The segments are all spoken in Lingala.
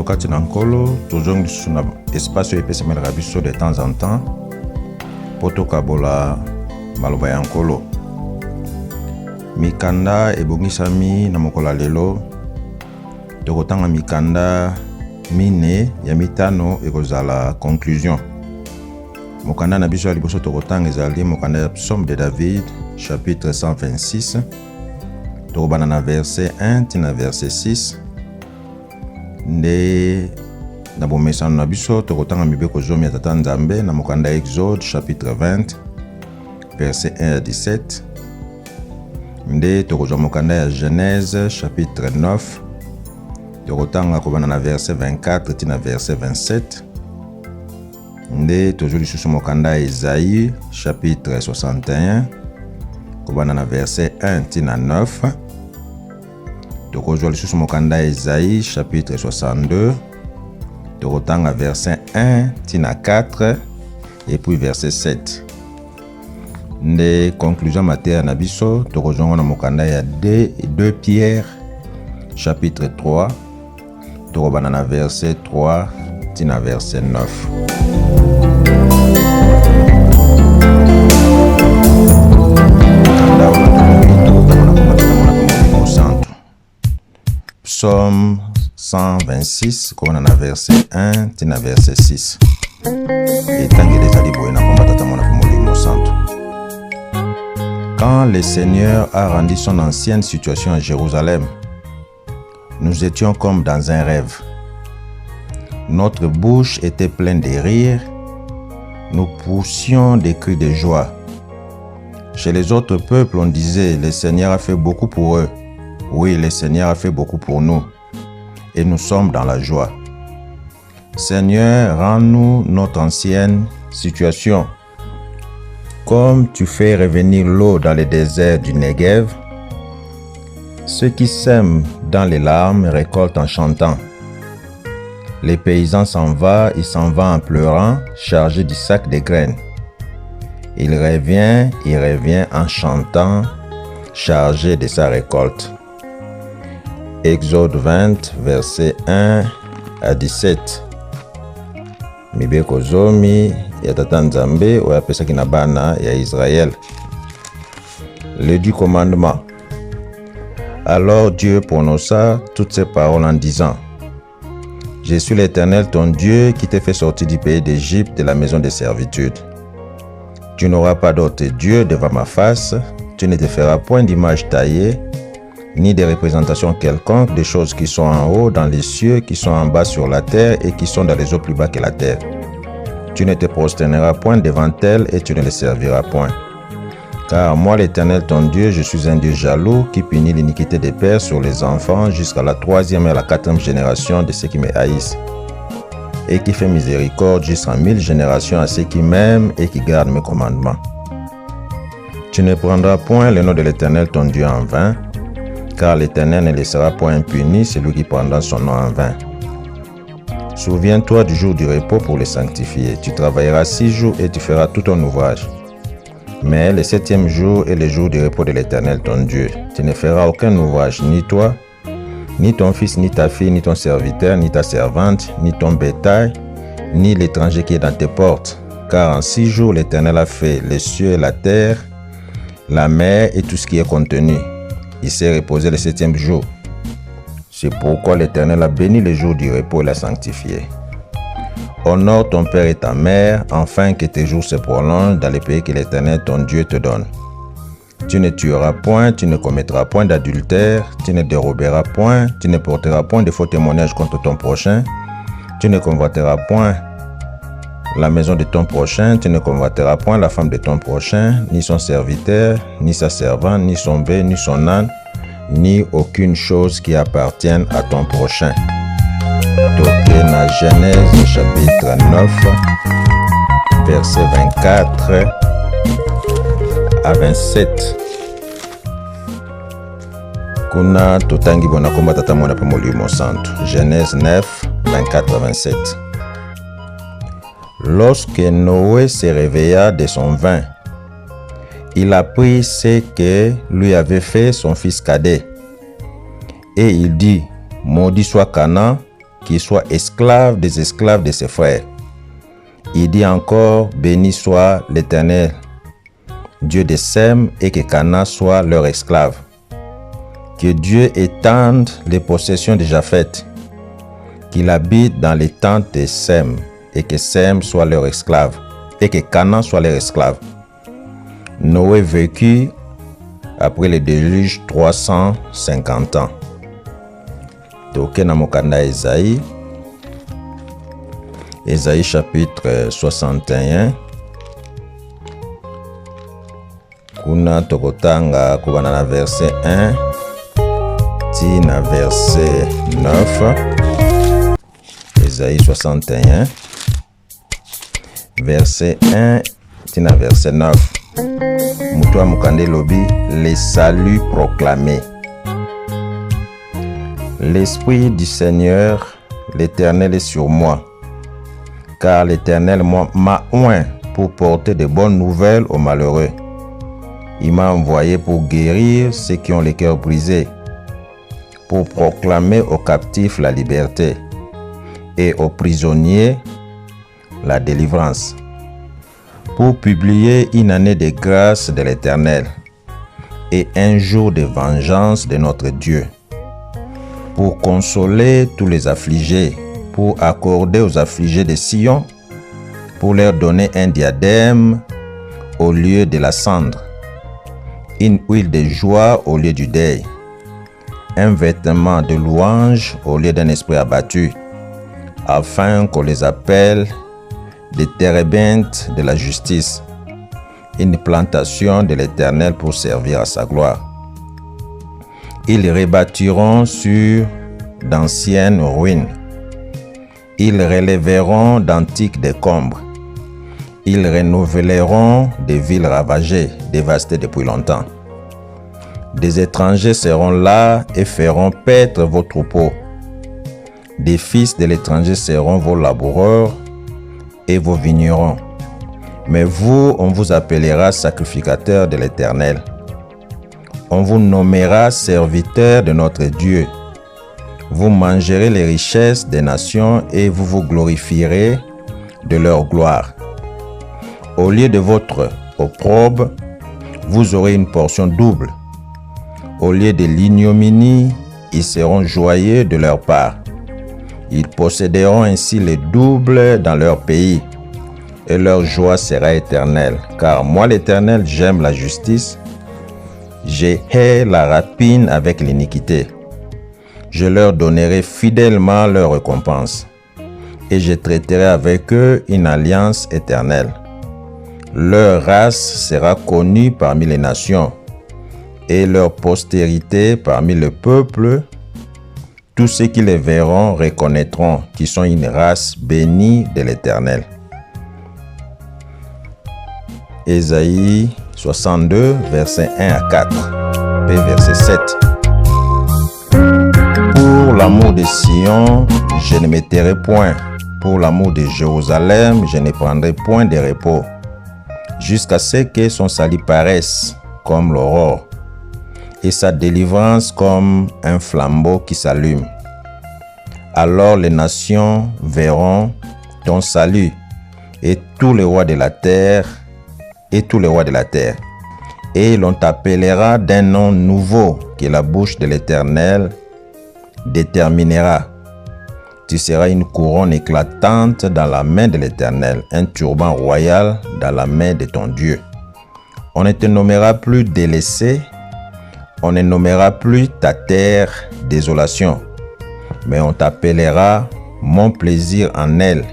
kati na nkolo tozongi lisusu na espace oyo epesamelaka biso de temps en temps mpo tokabola maloba ya nkolo. Mikanda ebongisami na mokolo lelo. Tokotanga mikanda mine ya mitano ekozala conclusion. Mokanda na biso ya liboso tokotanga ezali mokanda ya Psaume de David chapitre 126. Tokobana na verset 1 tina verset 6. Nde na bomesano na biso tokotanga mibeko zomi ya tata Nzambe na mokanda Exode chapitre 20 verset 1 à 17. Nde tokozwa mokanda ya Genèse chapitre 9. Tokotanga kobana na verset 24 tina verset 27. Nde tozwa lisusu mokanda ya Isaïe chapitre 61 kobana na verset 1 tina 9. Tokozwa lisusu mokanda ya Isaïe chapitre 62. Tokotanga verset 1 tina 4 et puis verset 7. Nde conclusion matière na biso tokozonga na mokanda ya 2 Pierre chapitre 3. Tokobana na verset 3 tina verset 9. Psaume 126, comme on a verset 1, tina verset 6. Et quand le Seigneur a rendu son ancienne situation à Jérusalem, nous étions comme dans un rêve. Notre bouche était pleine de rires, nous poussions des cris de joie. Chez les autres peuples, on disait, le Seigneur a fait beaucoup pour eux. Oui, le Seigneur a fait beaucoup pour nous. Et nous sommes dans la joie. Seigneur, rends-nous notre ancienne situation. Comme tu fais revenir l'eau dans le désert du Negev, ceux qui sèment dans les larmes récoltent en chantant. Les paysans s'en vont, il s'en va en pleurant, chargé du sac de graines. Il revient en chantant, chargé de sa récolte. Exode 20, verset 1 à 17. Mibeko zomi ya tata Nzambe oyo apesaki na bana ya Israël. Le 10 commandement. Alors Dieu prononça toutes ces paroles en disant: Je suis l'Éternel ton Dieu qui t'ai fait sortir du pays d'Égypte, de la maison de servitude. Tu n'auras pas d'autre Dieu devant ma face, tu ne te feras point d'image taillée, ni de représentation quelconque des choses qui sont en haut dans les cieux, qui sont en bas sur la terre et qui sont dans les eaux plus bas que la terre. Tu ne te prosterneras point devant elles et tu ne les serviras point. Car moi, l'Éternel ton Dieu, je suis un Dieu jaloux qui punit l'iniquité des pères sur les enfants jusqu'à la 3e et la 4e génération de ceux qui me haïssent, et qui fait miséricorde jusqu'à 1000 générations à ceux qui m'aiment et qui gardent mes commandements. Tu ne prendras point le nom de l'Éternel ton Dieu en vain, car l'Éternel ne laissera point impuni celui qui prendra son nom en vain. Souviens-toi du jour du repos pour le sanctifier. Tu travailleras 6 jours et tu feras tout ton ouvrage. Mais le 7e jour est le jour du repos de l'Éternel ton Dieu. Tu ne feras aucun ouvrage, ni toi, ni ton fils, ni ta fille, ni ton serviteur, ni ta servante, ni ton bétail, ni l'étranger qui est dans tes portes. Car en 6 jours l'Éternel a fait les cieux et la terre, la mer et tout ce qui est contenu. Il s'est reposé le 7e jour. C'est pourquoi l'Éternel a béni le jour du repos et l'a sanctifié. Honore ton père et ta mère, afin que tes jours se prolongent dans le pays que l'Éternel ton Dieu te donne. Tu ne tueras point, tu ne commettras point d'adultère, tu ne déroberas point, tu ne porteras point de faux témoignages contre ton prochain, tu ne convoiteras point la maison de ton prochain, tu ne convoiteras point la femme de ton prochain, ni son serviteur, ni sa servante, ni son bœuf, ni son âne, ni aucune chose qui appartienne à ton prochain. Toqué na Genèse chapitre 9, verset 24 à 27. Kuna totangi bona komba tata mwana pe molimo santo. Genèse 9, 24 à 27. Lorsque Noé se réveilla de son vin, il apprit ce que lui avait fait son fils cadet. Et il dit: Maudit soit Canaan, qu'il soit esclave des esclaves de ses frères. Il dit encore, béni soit l'Éternel, Dieu de Sem, et que Canaan soit leur esclave. Que Dieu étende les possessions de Japheth, qu'il habite dans les tentes de Sem, et que Sem soit leur esclave, et que Canaan soit leur esclave. Noé vécut après le déluge 350 ans. Toke na mokanda Esaïe. Esaïe chapitre 61. Kuna tokotanga kubana na verset 1 tina verset 9. Esaïe 61 verset 1 tina verset 9. Mutua mukande lobi, les saluts proclamés. L'Esprit du Seigneur, l'Éternel est sur moi, car l'Éternel m'a oint pour porter de bonnes nouvelles aux malheureux. Il m'a envoyé pour guérir ceux qui ont le cœur brisé, pour proclamer aux captifs la liberté et aux prisonniers la délivrance, pour publier une année de grâce de l'Éternel et un jour de vengeance de notre Dieu, pour consoler tous les affligés, pour accorder aux affligés de Sion, pour leur donner un diadème au lieu de la cendre, une huile de joie au lieu du deuil, un vêtement de louange au lieu d'un esprit abattu, afin qu'on les appelle des térébintes de la justice, une plantation de l'Éternel pour servir à sa gloire. Ils rebâtiront sur d'anciennes ruines. Ils relèveront d'antiques décombres. Ils renouvelleront des villes ravagées, dévastées depuis longtemps. Des étrangers seront là et feront paître vos troupeaux. Des fils de l'étranger seront vos laboureurs et vos vignerons. Mais vous, on vous appellera sacrificateurs de l'Éternel. On vous nommera serviteurs de notre Dieu. Vous mangerez les richesses des nations et vous vous glorifierez de leur gloire. Au lieu de votre opprobre, vous aurez une portion double. Au lieu de l'ignominie, ils seront joyeux de leur part. Ils posséderont ainsi le double dans leur pays, et leur joie sera éternelle. Car moi, l'Éternel, j'aime la justice. Je hais la rapine avec l'iniquité. Je leur donnerai fidèlement leur récompense, et je traiterai avec eux une alliance éternelle. Leur race sera connue parmi les nations, et leur postérité parmi le peuple. Tous ceux qui les verront reconnaîtront qu'ils sont une race bénie de l'Éternel. Ésaïe 62, versets 1 à 4, et verset 7. Pour l'amour de Sion, je ne me tairai point. Pour l'amour de Jérusalem, je ne prendrai point de repos, jusqu'à ce que son salut paraisse comme l'aurore, et sa délivrance comme un flambeau qui s'allume. Alors les nations verront ton salut, et tous les rois de la terre, et l'on t'appellera d'un nom nouveau que la bouche de l'Éternel déterminera. Tu seras une couronne éclatante dans la main de l'Éternel, un turban royal dans la main de ton Dieu. On ne te nommera plus délaissé, on ne nommera plus ta terre désolation, mais on t'appellera mon plaisir en elle,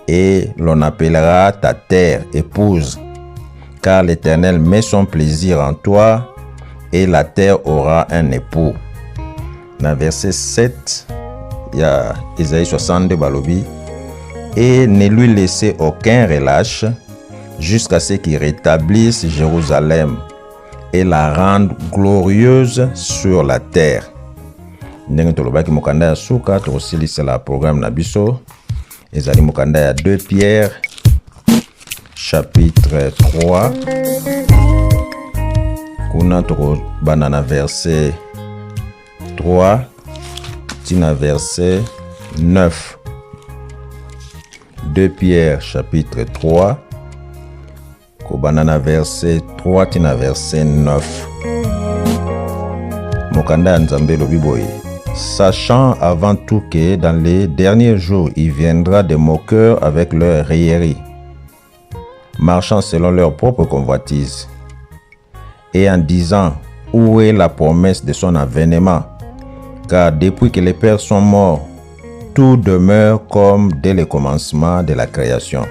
et l'on appellera ta terre épouse, car l'Éternel met son plaisir en toi, et la terre aura un époux. Dans verset 7, il y a Ésaïe 62 balobi, et ne lui laissez aucun relâche jusqu'à ce qu'il rétablisse Jérusalem et la rende glorieuse sur la terre. Ndenge tolobaki mokanda ya suka tokosilisa programme na biso ezali mokanda ya 2 Pierre chapitre 3 kuna tokobana na verset 3 tina verset 9. 2 Pierre chapitre 3, kobanana verset 3 tina verset 9. Mokanda Nzambe lobi boye. Sachant avant tout que dans les derniers jours, il viendra des moqueurs avec leur raillerie, marchant selon leur propre convoitise, et en disant, où est la promesse de son avènement? Car depuis que les pères sont morts, tout demeure comme dès le commencement de la création.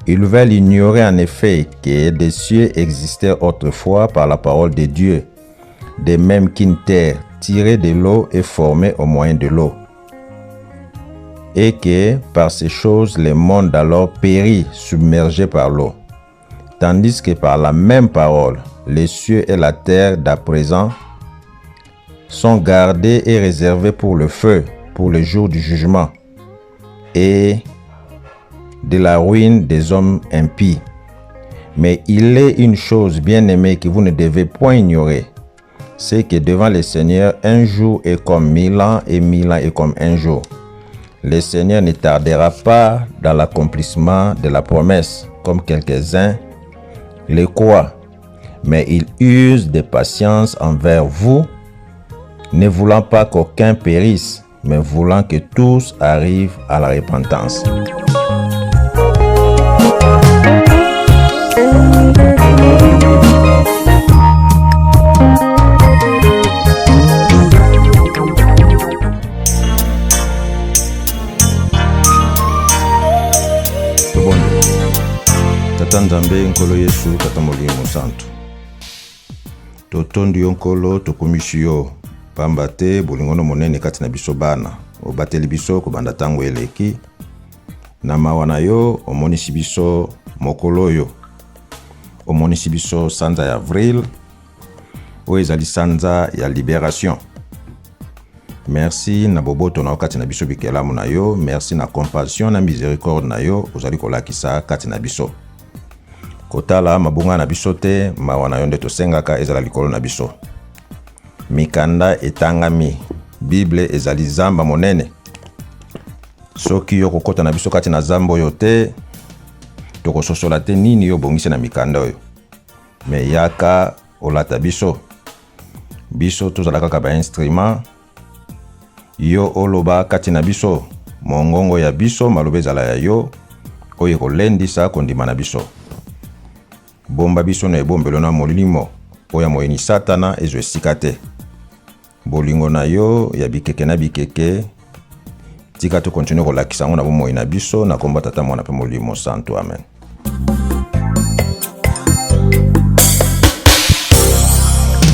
Ils veulent ignorer en effet que des cieux existaient autrefois par la parole de Dieu, de même qu'une terre tirée de l'eau est formée au moyen de l'eau, et que par ces choses le monde alors périt, submergé par l'eau, tandis que par la même parole, les cieux et la terre d'à présent sont gardés et réservés pour le feu, pour le jour du jugement et de la ruine des hommes impies. Mais il est une chose bien aimée que vous ne devez point ignorer, c'est que devant le Seigneur, un jour est comme 1000 ans et 1000 ans est comme un jour. Le Seigneur ne tardera pas dans l'accomplissement de la promesse, comme quelques-uns le croient, mais il use de patience envers vous, ne voulant pas qu'aucun périsse, mais voulant que tous arrivent à la repentance. Tata Nzambe nkolo Yesu tata molimo santu. Totondi yo nkolo tokomisi yo pamba te bolingono monene kati na biso bana. Obateli biso kobanda ntango eleki. Na mawa na yo omonisi biso mokolo yo. Omonisi biso sanza ya avril. Oyo ezali sanza ya libération. Merci na boboto na okati na biso bikelamu na yo. Merci na compassion na miséricorde na yo ozali kolakisa kati na biso. Kotala mabunga na biso te, mawa na yo nde tosengaka ezala likolo na biso. Mikanda etangami, Bible ezali zamba monene. Soki yo kokota na biso kati na zambo yo te, tokososola te nini yo bongisi na mikanda oyo. Me yaka olata biso. Biso tozala kaka ba instrument. Yo oloba kati na biso, mongongo ya biso malobe ezala ya yo, oyo kolendisa kondima na biso. Bomba biso na ebombelo na molimo, oya moyeni satana ezo esika te. Bolingo na yo ya bikeke na bikeke, tika to continue kolakisa ngo na bomoi na biso na komba tata mwana pe molimo santo, amen.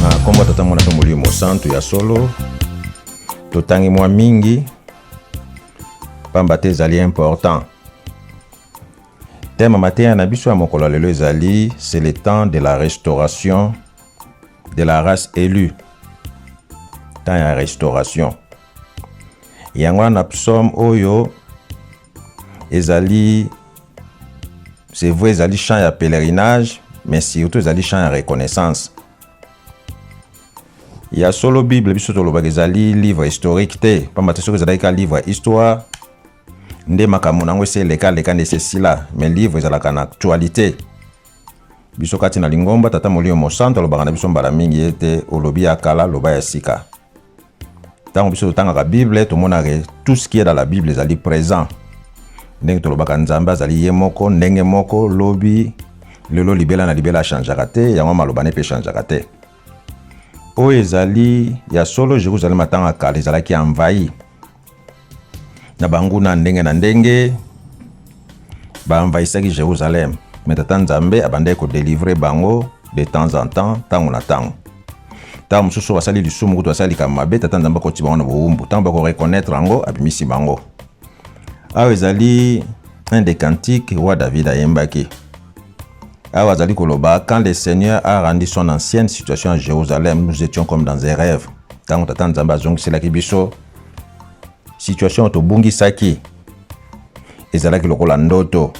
Na komba tata mwana pe molimo santo ya solo, totangi mwa mingi, pamba te ezali important. Thème matin na biso ya mokolo lelo ezali, c'est le temps de la restauration de la race élue. Temps ya restauration. Yango na psaume oyo ezali, c'est vrai ezali chant ya pèlerinage, mais surtout ezali chant ya reconnaissance. Ya solo Bible biso toloba ezali livre historique te, pamba te soki ezali ka livre histoire. Nde makambo nango ese leka nesesila, mais livre ezalaka na actualité. Biso kati na lingomba tata molimo mosanto alobaka na biso mbala mingi ete olobi ya kala loba ya sika. Tango biso totangaka Bible tomonaka tout ce qui est dans la Bible ezali présent. Ndenge tolobaka Nzambe azali ye moko ndenge moko lobi lelo libela na libela changeaka te, yango maloba ne pe changeaka te. Oyo ezali ya solo Jérusalem atanga kala ezalaki envahi. Na banguna ndenge na ndenge baenvahissaki Jérusalem, mais tata Nzambe abandaki ko délivrer bango de temps en temps, tango na tango. Tango mosusu basali lisumu kutu basali kamabe, tata Nzambe akoti bango na bowumbu, tango bako reconnaître yango abimisi bango. Awa ezali un des cantiques roi David ayembaki. Awa azali koloba, quand le Seigneur a rendu son ancienne situation à Jérusalem, nous étions comme dans un rêve. Tango tata Nzambe azongiselaki biso situation tobungi saki ezalaki lokola ndoto.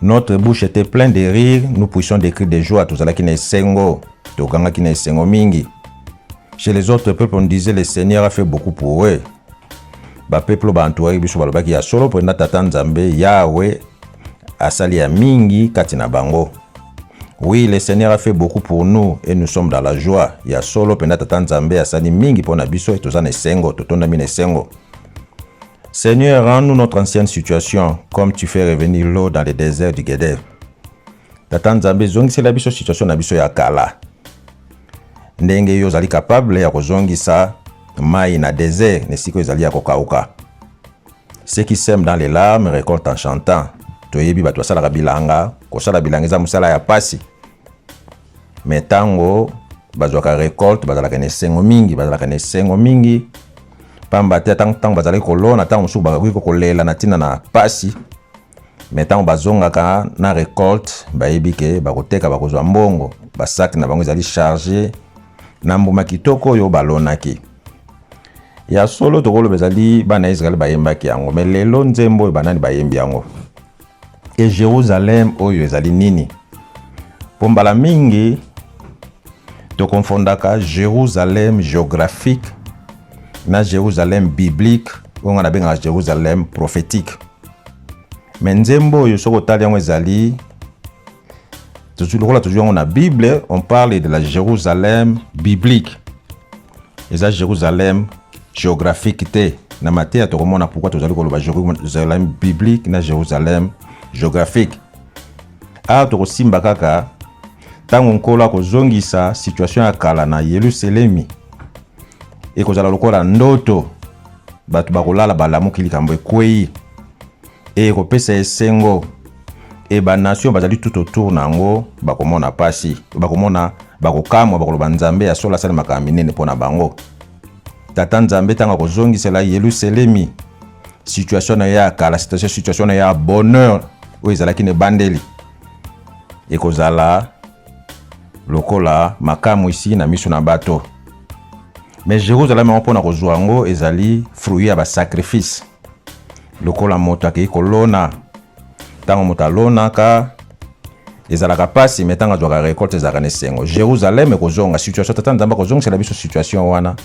Notre bouche était pleine de rire, nous puissions des cris de joie, tozalaki na esengo, tokangaki na esengo mingi. Chez les autres peuples on disait le Seigneur a fait beaucoup pour eux. ba peuple ba entouré biso balobaki ya solo pona tata nzambe Yahweh asali ya mingi kati na bango. Oui, le Seigneur a fait beaucoup pour nous et nous sommes dans la joie. Ya solo pona tata nzambe asali mingi pona biso et tozana esengo totonda mine esengo. Seigneur, rends-nous notre ancienne situation comme tu fais revenir l'eau dans les déserts du Guédev. Tata nzambe zongisela biso situation na biso ya kala. Ndenge yo zali capable ya kozongisa mai na désert nesiko ezali ya kokauka. Ceux qui sèment dans les larmes récoltent en chantant. Toyebi bato basala bilanga, kosala bilanga eza musala ya pasi. Metango bazwaka récolte bazalaka ne sengo mingi. Pamba te tango bazali kolona tango musu bakoki kolela na tina na pasi. Metango bazongaka na récolte bayebi ke bakoteka bakozwa mbongo, basaki na bango ezali chargé na mbuma kitoko yo balonaki. Ya solo tokolo bezali bana Israël bayembaki yango, mais lelo nzembo banani bayembi yango. Et Jérusalem oyo ezali nini? Pombala mingi to confondaka Jérusalem géographique na Jérusalem biblique, on a benga Jérusalem prophétique. Mais nzembo oyo soko tali yango ezali toujours on a Bible, on parle de la Jérusalem biblique. Et ça Jérusalem géographique te. Na matéa to komona pourquoi tozali koloba Jérusalem biblique na Jérusalem géographique. A to kosimba kaka tango nkola kozongisa situation ya kala na Yerusalemi. E kozala lokola ndoto batu bakolala balamuki likambo ekwei. E kopesa esengo et ba nation bazali tout autour nango bakomona pasi bakomona bakokamwa bakoloba nzambe ya sola sala makamine pona bango. Tata nzambe tanga kozongisela Yerusalemi situation ya kala situation ya bonheur o ezalaki ne bandeli ekozala lokola makamu ici na miso na bato. Mais Jérusalem on pona kozwa ngo ezali fruit ya ba sacrifice lokola moto akei kolona tango motalona ka ezalaka pasi metanga zwaka récolte ezalaka nesengo. Jérusalem ekozonga situation tata nzamba kozongisela biso situation wana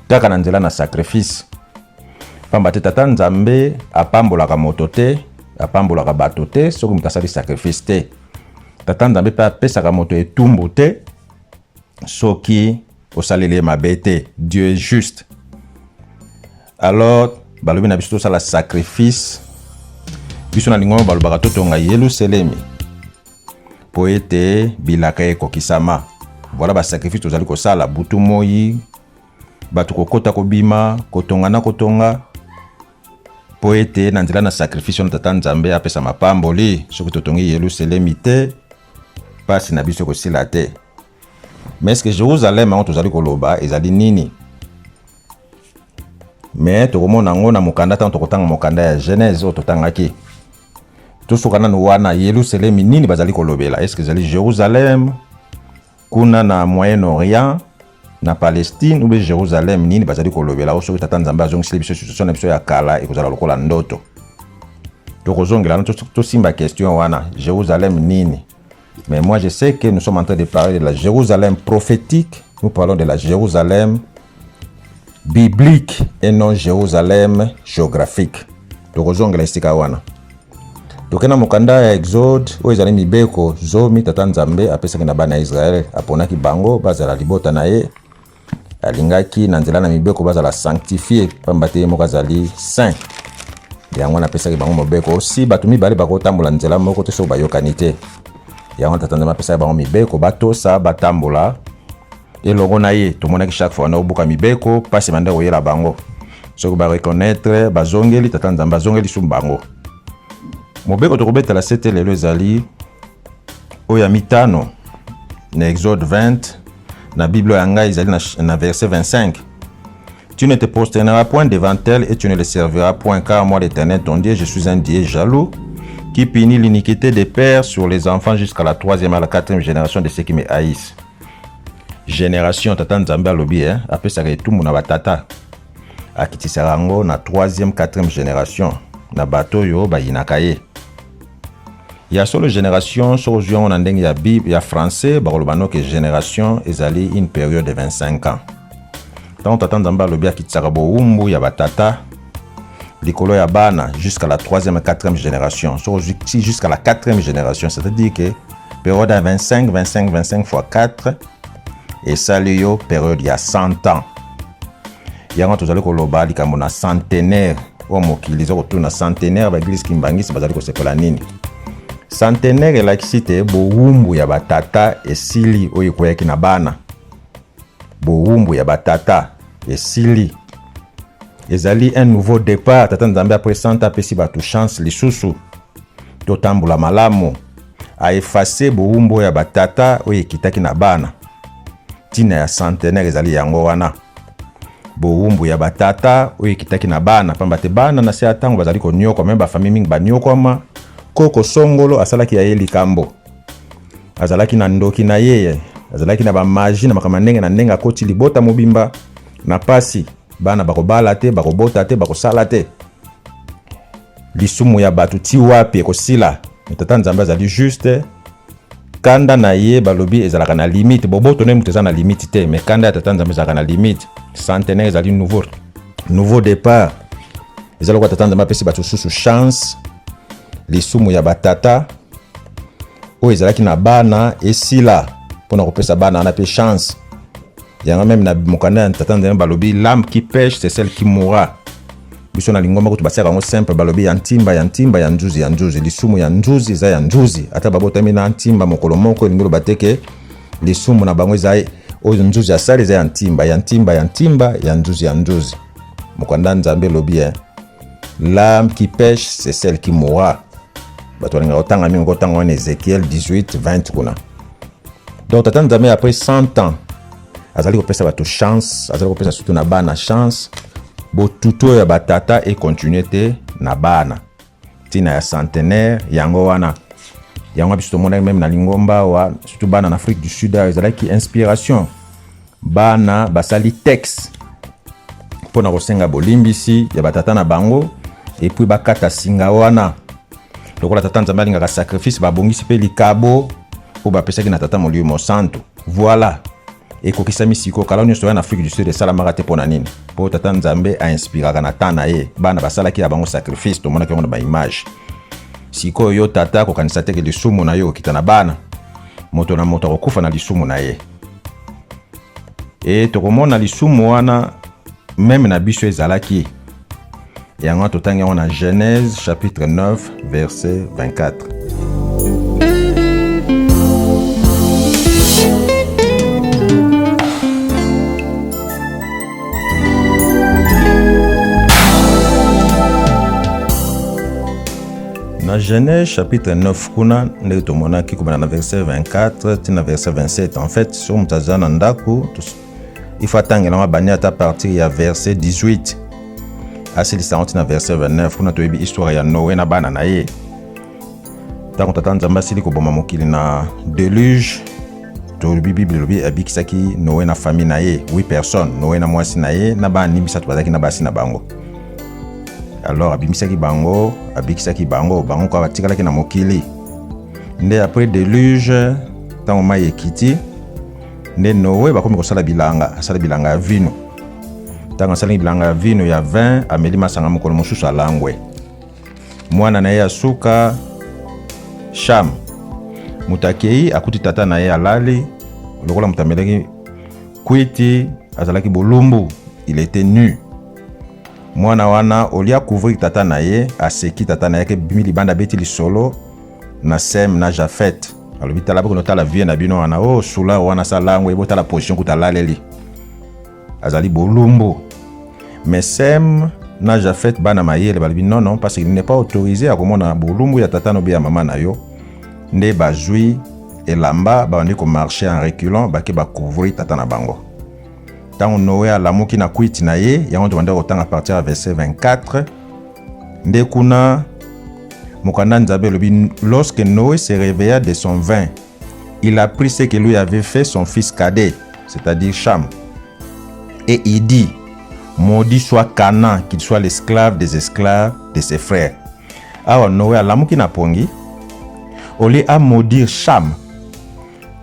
kaka na nzela na sacrifice. Pamba te tata nzambe apambolaka moto te, apambolaka bato te soki moto asali sacrifice te. Tata nzambe pe apesaka moto etumbu te soki osaleli mabe te. Dieu est juste. Alors balobi na biso tosala sacrifice biso na lingo balobaka totonga Yerusalemi po ete bilaka ekokisama. Voilà ba sacrifice tozali kosala butu moi batu kokota kobima kotonga na kotonga po ete na nzela na sacrifice na tata nzambe apesa mapamboli soki totongi Yerusalemi te pasi na biso kosila te. Mais est-ce que Jérusalem on tozali koloba ezali nini? Mais tokomona ngo na mokanda tanto kotanga mokanda ya Genèse ototangaki. Tosokana no wana Yerusalem nini bazali kolobela? Est-ce que ezali Jérusalem kuna na Moyen-Orient na Palestine ou Jérusalem nini bazali kolobela? Osoki tata nzambe azongiseli biso situation na biso ya kala ekozala lokola ndoto. Tokozongela to simba question wana Jérusalem nini? Mais moi je sais que nous sommes en train de parler de la Jérusalem prophétique, nous parlons de la Jérusalem biblique et non Jérusalem géographique. Tokozongela esika wana. Tokena mokanda ya Exode o ezali mibeko zomi tata nzambe apesaki na bana Israël aponaki bango bazala libota na ye alingaki na nzela na mibeko bazala sanctifié pamba te moko azali saint. Yango na pesaki bango mobeko si bato mibale bakotambola nzela moko te so bayokani te. Yango tata nzambe apesaki bango mibeko batosa batambola elongo na ye tomonaki chaque fois na obuka mibeko pasi mande oyela bango soki ba reconnaître bazongeli tata nzambe bazongeli sumbango. Mobeko tokobetela sete lelo ezali oya mitano na Exode 20 na Bible ya ngai ezali na verset 25. Tu ne te prosterneras point devant elle et tu ne les serviras point car moi l'Éternel ton Dieu je suis un Dieu jaloux qui punit l'iniquité des pères sur les enfants jusqu'à la 3e à la 4e génération de ceux qui me haïssent. Génération tata nzambe alobi apesaka etumbu na batata akitisaka yango na 3e 4e génération na bato yo bayinaka ye. Ya solo génération so ozwa na ndenge ya Bible ya français bakolobano que génération ezali une période de 25 ans. Tant tata nzambe alobi akitisaka boumbu ya batata likolo ya bana jusqu'à la 3e et 4e génération. So jusqu'à la 4e génération, c'est-à-dire que période à 25 fois 4 et ça yo période il y a 100 ans. Yango tozali koloba likambo na centenaire o mokili zo kotuna centenaire ba église kimbangisi bazali kosekola nini. Centenaire elakisi te bowumbu ya batata esili oyo ekoyaki na bana. Bowumbu ya batata esili ezali un nouveau départ. Tata Nzambe après 100 ans apesi bato chance lisusu totambola malamu a effacer bowumbu ya batata oyo ekitaki na bana. Tina ya centenaire ezali yango wana. Bowumbu ya batata oyo ekitaki na bana pamba te bana na se atango bazali konyoka même ba famille mingi banyokoma. Koko Songolo asalaki ya ye likambo. Azalaki na ndoki na ye, azalaki na ba magie na makambo ndenge na ndenge akoti libota mobimba na pasi. Bana bakobala te, bakobota te, bakosala te. Lisumu ya batu ti wapi ekosila. Tata Nzambe azali juste kanda na ye balobi ezalaka na limite. Boboto ne muteza na limite te, mais kanda ya Tata Nzambe ezalaka na limite. Centenaire ezali nouveau départ. Ezali kwa Tata Nzambe apesi batu susu chance. Lisumu ya batata o ezalaki na bana esila pona kopesa bana na pe chance. Yango même na mokanda ya Tata Nzambe balobi l'âme qui pêche c'est celle qui mourra. Biso na lingomba ko tubasaka ngo simple balobi ya ntimba ya nzuzi lisumu ya nzuzi eza ya nzuzi ata babotami na ntimba mokolo moko lingolo bateke lisumu na bango eza o nzuzi ya sali eza ya ntimba ya nzuzi mokanda Nzambe lobi l'âme qui pêche c'est celle qui mourra. Bato linga otanga mingo otanga en Ézéchiel 18:20 kuna. Donc Tata Nzambe après 100 ans azali kopesa bato chance, azali kopesa surtout na bana chance. Bo tuto ya batata et continuité na bana. Tina ya centenaire yango wana. Yango biso mona même na lingomba wa surtout bana en Afrique du Sud azalaki inspiration. Bana basali texte pona kosenga bolimbisi ya batata na bango et puis bakata singa wana. Lokola Tata Nzambe alingaka sacrifice babongisi pe likabo po bapesaki na Tata Molimo Santo. Voilà. Ekokisami siko kala nyonso ya na Afrique du Sud esalamaka te pona nini. Po Tata Nzambe a inspiraka na tana ye. Bana basalaki ya bango sacrifice to mona ke ba image. Siko yo tata kokanisa te ke lisumu na yo kita na bana. Moto na moto kokufa na lisumu na ye. Et tokomona lisumu wana même na biso ezalaki. Yango totangi on a Genèse chapitre 9 verset 24. Na Genèse chapitre 9 kuna ndenge tomonaki kobana na verset 24 tina verset 27. En fait sur mutazana ndako il faut attendre la bani à partir ya verset 18. Asi lisanti na verset 29 kuna toyebi histoire ya Noé na bana na ye. Tango Tata Nzambe asili koboma mokili na déluge, to Bible lobi abikisaki Noé na famille na ye 8 personnes. Noé na mwasi na ye na bana nimbisa bazaki na basi na bango. Alors abimisaki bango, abikisaki bango kwa batikalaki na mokili. Nde après déluge tango mai ekiti nde Noé bakomi kosala bilanga, asala bilanga ya vino. Tango asala bilanga ya vino ya vin ameli masanga mokolo mosusu alangwe. Mwana na ye asuka Cham. Mutakei akuti tata na ye alali lokola mutameleki kwiti azalaki bolumbu, il était nu. Mwana wana olia couvrir tata na ye aseki tata na ye ke bimi libanda beti lisolo na Sem na Jafet. Alors bitala bako notala vie na bino wana o sula wana salango ebota la position kutalali azali bolumbu. Mais Sem na Jafet bana mayele balibi non parce qu'il n'est pas autorisé à komona bolumbu ya tata no bia mama na yo. Nde bazui elamba bandi ko marcher en reculant ba ke ba couvrir tata na bango. Tant Noé a lamuki na kwiti na ye yango to banda kotanga à partir du verset 24. Nde kuna mokanda Nzambe lobi lorsque Noé se réveilla de son vin, il a pris ce que lui avait fait son fils cadet, c'est-à-dire Cham. Et il dit, maudit soit Canaan, qu'il soit l'esclave des esclaves de ses frères. Alors Noé a lamuki na pongi, oli a maudire Cham.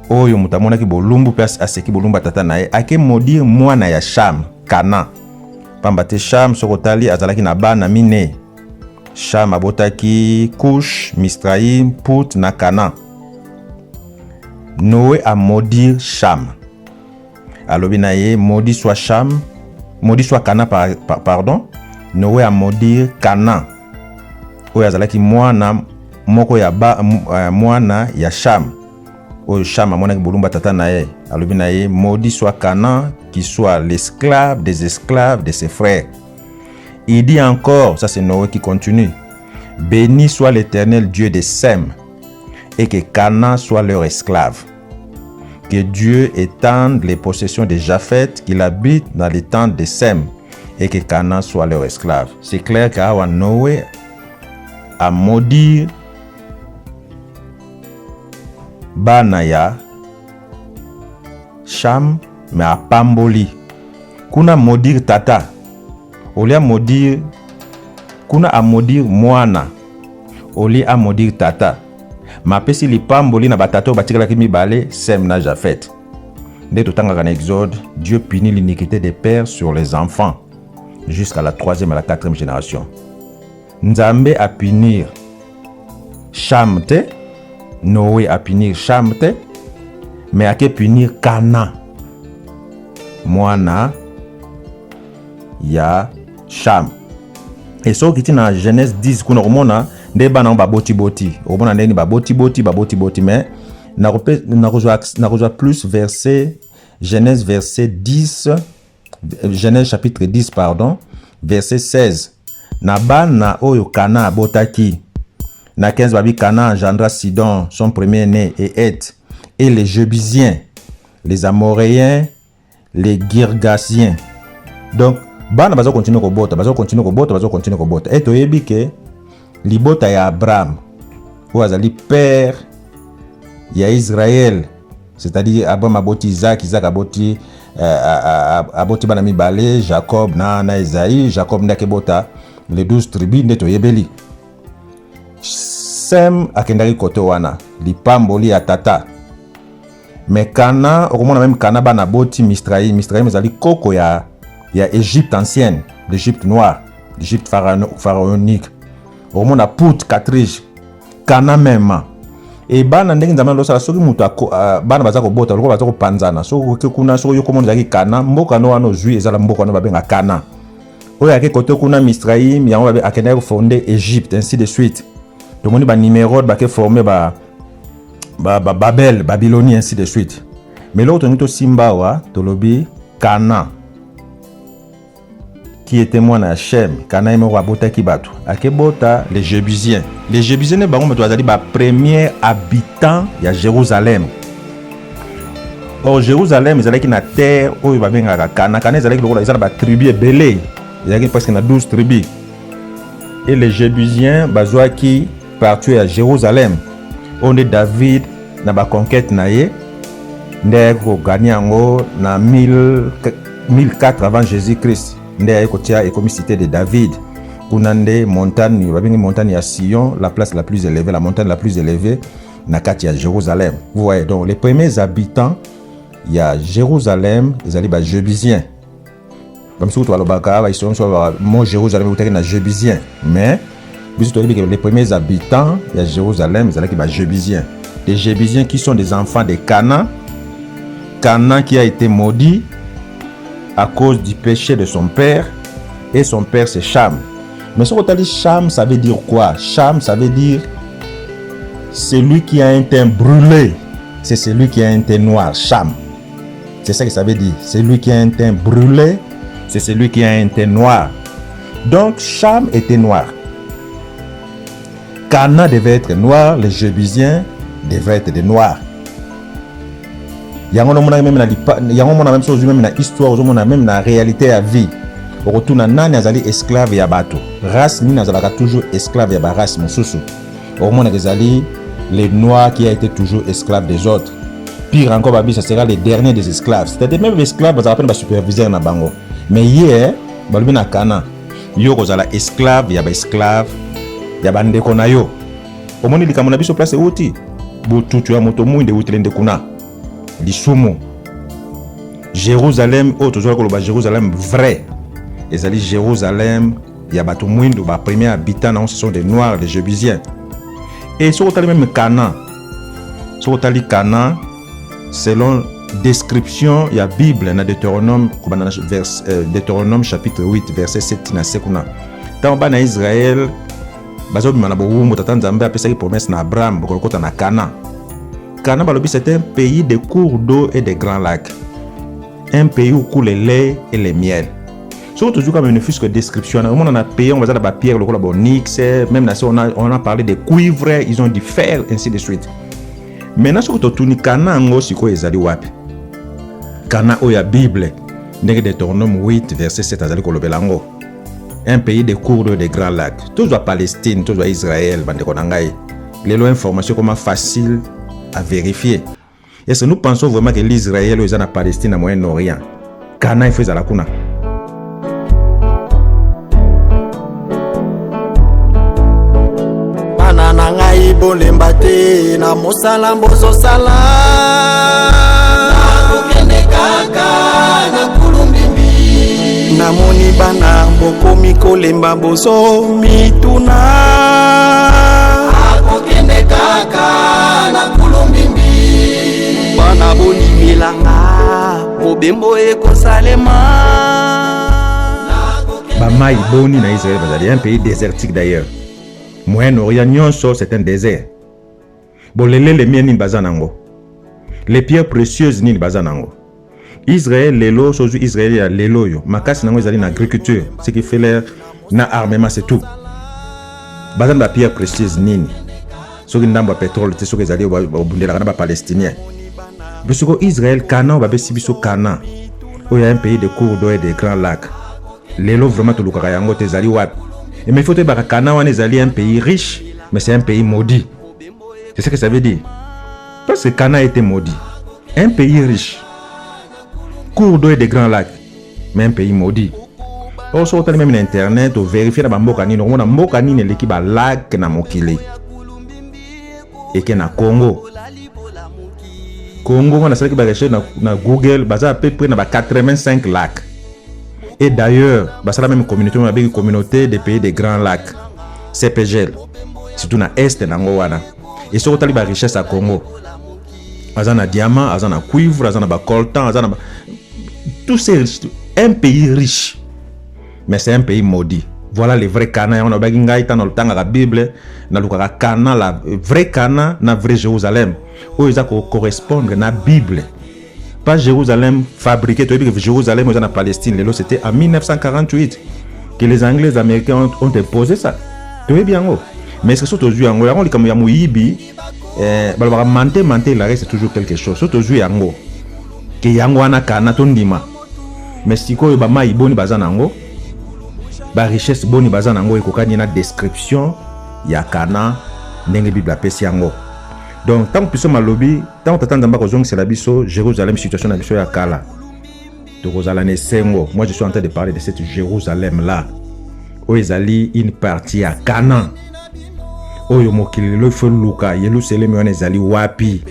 Oyo mutamona ki bolumbu place aseki bolumba tata na ye, ake maudire mwana ya Cham, Canaan. pamba te Cham sokotali azalaki na bana mine. Cham abotaki Cush, Misraïm, Pout na Canaan. Noé a maudit Cham. Alobi na ye, maudit soit Cham, maudit soit Canaan, pardon. Noé a maudit Canaan. Oyo azalaki mwana moko ya mwana ya Cham. Oyo Cham amonaki bolumba tata na ye. Alobi na ye, maudit soit Canaan, qui soit l'esclave des esclaves de ses frères. Il dit encore, ça c'est Noé qui continue, béni soit l'Éternel Dieu de Sem, et que Canaan soit leur esclave. Que Dieu étende les possessions de Japheth, qu'il habite dans les tentes de Sem, et que Canaan soit leur esclave. C'est clair qu'Awa Noé a maudit Banaya, Cham, mais a pamboli. Kuna maudire tata. Oli a maudire. Kuna a maudire mwana. Oli a maudire tata. Ma pesi li pamboli na batato batikala ki mibale Sem na Japheth. Dès tout temps en Exode, Dieu punit l'iniquité des pères sur les enfants jusqu'à la 3e et la 4e génération. Nzambe a punir Cham te, Noé a punir Cham te, mais a ke punir Canaan. Mwana ya Cham. Et so qui na Genèse 10 kuna omona nde bana ba boti omona ndeni ba boti mais na rejoint plus verset Genèse verset 10 Genèse chapitre 10 pardon verset 16 na bana oyo Canaan abotaki na 15 babi Canaan engendra Sidon son premier-né et Heth et les Jébusiens, les Amoréens, les Girgasiens. Donc bana bazo continue ko bota. Et to yebi ke libota ya Abraham ou azali père ya Israël, c'est-à-dire Abraham aboti Isaac, Isaac aboti bana mibale, Jacob na Isaïe, Jacob ndake bota les 12 tribus nde to yebeli. Sem akendaki kote wana lipamboli ya tata. Mais Canaan, okomona même Canaan bana boti Misraïm ezali koko ya Égypte ancienne, l'Égypte noire, l'Égypte pharaonique. Okomona Pout, Katrij, Canaan même. Et bana ndenge nzambe losala soki mutu bana baza kobota loko baza kopanzana soki kuna soki yokomona zaki Canaan mboka no wana ozwi ezala mboka no babenga Canaan. Oyo ake kote kuna Misraïm yango babe akendaki fonder Égypte ainsi de suite. Tomoni ba Nimérode bake former Babel, Babylonie, ainsi de suite. Mais l'autre nous Simbawa, Tolobi, Canaan, qui était moi à Shem, Canaan et Rabota Kibatu. Akebota, les Jébusiens. Les Jébusiens, ne baron, mais tu as dit, premier habitant, il y a Jérusalem. Or, Jérusalem, ils allaient qui na terre, où il va bien à Canaan. Canaan, ils allaient qui ils allaient tribu et belé. Ils allaient presque 12 tribus. Et les Jébusiens, bazoa qui partent à Jérusalem. On est David na ba conquête na ye ndé ko gagner ngo na 1004 avant Jésus-Christ ndé ko tia et comme cité de David kuna ndé montagne ba bengi montagne ya Sion, la place la plus élevée, la montagne la plus élevée na kati ya Jérusalem. Vous voyez donc les premiers habitants il y a Jérusalem, ils allaient ba Jébusiens. Comme si tu alobaka ba ils sont sur mon Jérusalem ou na Jébusiens, mais les premiers habitants de Jérusalem, ils allaient qui Jébusiens. Les Jébusiens qui sont des enfants de Canaan. Canaan qui a été maudit à cause du péché de son père. Et son père c'est Cham. Mais ce qu'on dit Cham, ça veut dire quoi? Cham, ça veut dire celui qui a un teint brûlé. C'est celui qui a un teint noir. Cham. C'est ça que ça veut dire. Celui qui a un teint brûlé, c'est celui qui a un teint noir. Donc Cham était noir. Canaan devait être noir, les Jébusiens devaient être des noirs. Il y a même chose même dans l'histoire, même dans la réalité à vie. Au retour na nani azali esclave ya bato. Race ni nazalaka toujours esclave ya ba race mosusu. Au monde azali les noirs qui a été toujours esclave des autres. Pire encore babi ça sera les derniers des esclaves. C'est-à-dire même les esclaves bazala peine ba superviseur na bango. Mais hier balubi na Canaan yo kozala esclave ya ba esclave ya bandeko na yo. Omoni likambo na biso place uti bututu ya moto mwinde utilende kuna lisumu. Jérusalem, autre chose que le Jérusalem vrai. ezali Jérusalem, ya bato mwindu, ba premiers habitants, ce sont des noirs, des Jébusiens. Et sur le même Canaan, sur le Canaan, selon description, il y a Bible dans Deutéronome, Deutéronome chapitre 8, verset 7 na sekuna. Tant bas na Israël, bazo bimana boumbo tata nzambe apesa ki promesse na Abraham bokolokota na Canaan. Canaan balobi c'est un pays de cours d'eau et de grands lacs. Un pays où coule le lait et le miel. Surtout toujours comme une fusque description. On a payé, on va dire la pierre, le bonix, même là on a parlé de cuivre, ils ont du fer, ainsi de suite. Maintenant surtout tout ni Canaan aussi quoi ezali wapi. Canaan oya Bible, ndenge Deutéronome 8 verset 7 azali kolobelango. Un pays de cours d'eau et de grands lacs. Toujours Palestine, toujours Israël, bande konangai. Les lois informations comment facile à vérifier. Est-ce que nous pensons vraiment que l'Israël est en Palestine, à Moyen-Orient? Canaan il fait à la kuna. Banana ngai bolembate na mosala mbozo sala. Nakokende kaka na kulumbimbi. Namoni bana bokomi kolemba bozo mituna. Nakokende kaka na kulumbimbi. Bana boni milanga mobembo ekosalema. Bamai boni na Israël bazali un pays désertique d'ailleurs. Moyen-Orient c'est un désert. Bolele les miens ni bazanango. Les pierres précieuses ni bazanango. Israël lelo sozu Israël ya lelo yo. Makasi nango ezali na agriculture, ce qui fait l'air na armement c'est tout. Bazan ba pierre précieuse nini. Soki ndamba pétrole te soki ezali obundela kana ba palestinien. Bisoko Israël Canaan ba besi biso Canaan. Il y a un pays de cours d'eau et de grands lacs. Lelo vraiment to lukaka yango te ezali wapi. Et mais il faut te dire que Canaan est un pays riche, mais c'est un pays maudit. C'est ce que ça veut dire. Parce que Canaan était maudit. Un pays riche, cours d'eau et de grands lacs, mais un pays maudit. Or, sur même internet, on vérifie dans Mbokani, on a Mbokani l'équipe à lac na Mokili. Et que na Congo. Congo, on a celui qui va rechercher na Google, basé à peu près dans 85 lacs. Et d'ailleurs, c'est la même communauté, on a une communauté des pays des grands lacs, CPGL, surtout dans l'Est, dans l'Ouana. Et sur la richesse à Congo, il y a des diamants, il y a des cuivre, il y a des coltan, il y a tout c'est un pays riche, mais c'est un pays maudit. Voilà les vrais Canaan. On a bagay dans le temps de la Bible, dans le Canaan, la vraie Canaan, la vraie Jérusalem, où ils correspondent à la Bible. Pas Jérusalem fabriqué, tu vois que Jérusalem est en Palestine, c'était en 1948 que les Anglais et les Américains ont déposé ça. Tu vois bien, mais c'est surtout aujourd'hui, on dit comme il y a Mouibi, mentir, la reste c'est toujours quelque chose. Surtout aujourd'hui, que yango ana kana tondima. Mais si ko ba mai boni bazanango, ba richesse boni bazanango ekokani na description ya kana ndenge Bible apesi yango. Donc, tant que nous sommes à lobby, tant que nous sommes à la Jérusalem, situation à la Kala. Moi, je suis en train de parler de cette Jérusalem-là. Où ils allaient une partie à Canaan. Où ils ont fait Luka, Jérusalem, ils allaient Wapi.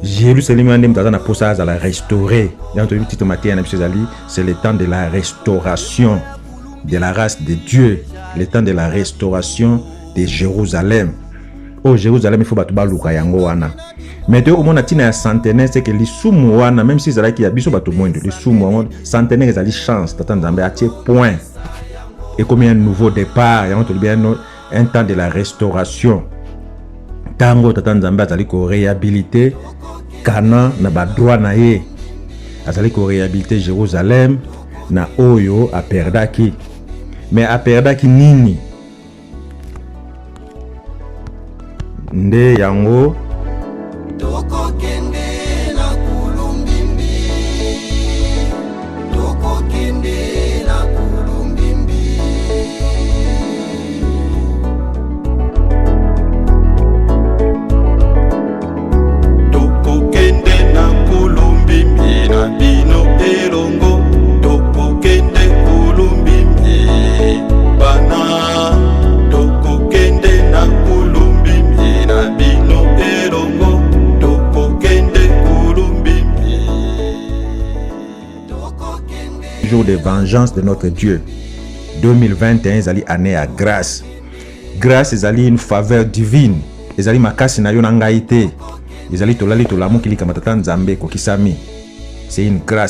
Jérusalem, ils ont la restaurer. C'est le temps de la restauration de la race de Dieu. Le temps de la restauration de Jérusalem. Au Jérusalem, il faut battre Luka yango wana. Mais tu vois, on a centenaire, c'est que les soumou wana, même si c'est là qu'il y a biso battu moins, les soumou centenaire, ils ont chance, t'attends à point. Et comme il y a un nouveau départ, il y a un temps de la restauration. Tango t'attends à réhabiliter Canaan na ba droit na ye. Azali ko réhabiliter Jérusalem na oyo a perdaki. Mais a perdaki nini? Nde yango Toko kende na kulumbimbi. Toko kende na kulumbimbi. Toko kende na kulumbimbi na bino elongo. Toko kende kulumbimbi bana. Toko kende na kulumbimbi na bino elongo. Toko kende Jour de vengeance de notre Dieu. 2021 ezali année à grâce. Grâce ezali une faveur divine. Ezali makasi na yo na ngai te. Ezali tolali tolamu kilika matata nzambe kokisami. C'est une grâce.